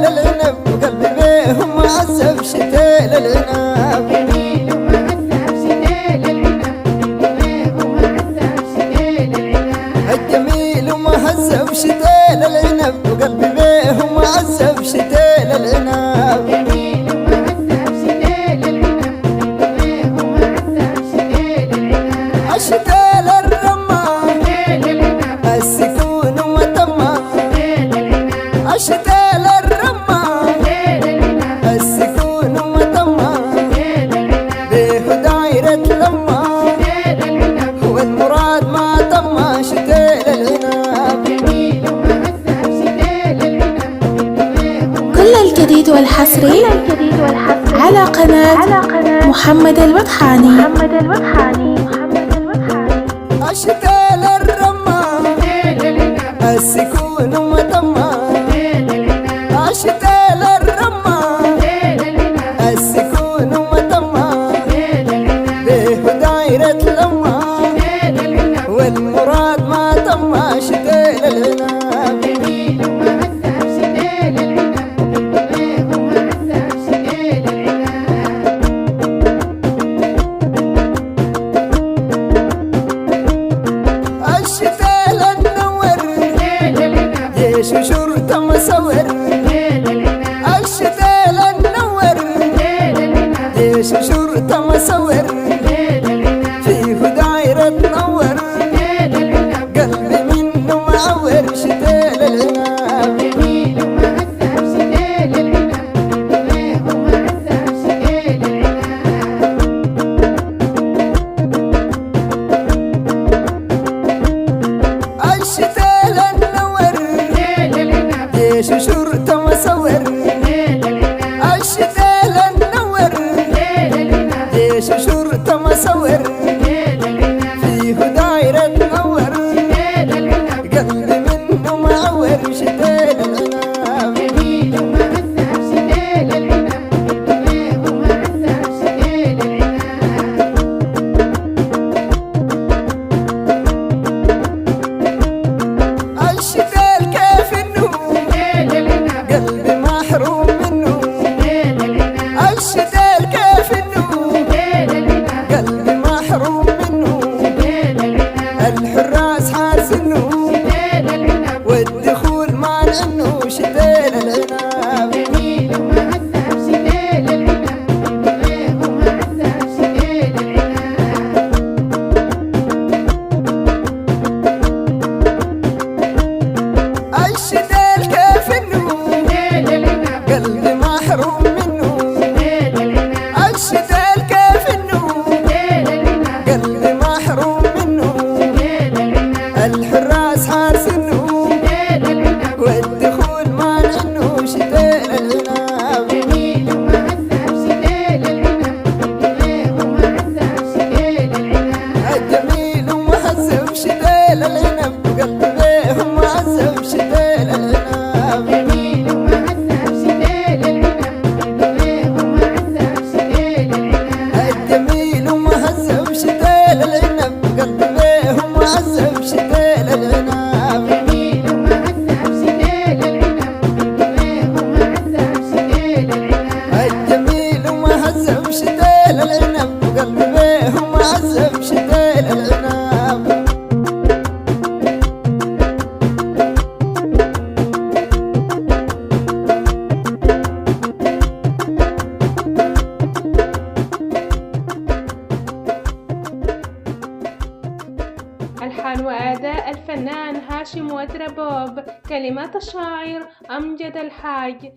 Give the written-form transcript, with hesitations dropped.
شتيل العنب وقلبي بيه معذب شتيل العنب جميل ومعذب شتيل العنب الجميل ومهذب شتيل العنب وقلبي بيه معذب شتيل العنب جميل ومعذب شتيل العنب ومعذب شتيل العنب الشتيل الرمان السكون وتمه الشتيل الرمان السكون وتمه بيه دايرة لما هو المراد ما تم شتيل العنب جميل ومعذب شتيل العنب كل الجديد والحصري على قناة محمد الوضحاني. الشتيل الرمان السكون وتمه الشتيل الرمان السكون وتمه بيه دايرة لما والمراد ما تم شتيل العنب جميل ومعذب شتيل العنب ومعذب شتيل الشتيل النور جيش شرطة مصور الشتيل النور جيش شرطة مصور فيه دايرة تنور قلبي منه معور شتيل العنب جميل ومعذب شتيل العنب ومعذب شتيل الشتيل النور جيش شرطة مصور الشتيل النور جيش شرطة مصور فيه دايرة تنور قلبي منه معور شتيل العنب جميل ومعذب شتيل العنب ومعذب شتيل الشتيل كيف انه قلبي محروم منه الشتيل كيف انه قلبي محروم منه الحراس حاسنه والدخول مانعنه شتيل العنب جميل ومعذب شتيل العنب ومعذب شتيل الشتيل كيف انه قلبي محروم منه الشتيل كيف انه قلبي محروم منه الحراس حاسنه والدخول مانعنه شتيل العنب جميل ومعذب شتيل العنب ومعذب شتيل الجميل ومهذب شتيل العنب وقلبي بيه معذب شتيل العنب جميل ومعذب شتيل العنب ومعذب شتيل الجميل ومهذب شتيل العنب وقلبي بيه معذب شتيل العنب جميل ومعذب شتيل العنب ومعذب شتيل الجميل ومهذب شتيل العنب وقلبي بيه معذب شتيل العنب ألحان وأداء الفنان هاشم ودربوب، كلمات الشاعر أمجد الحاج،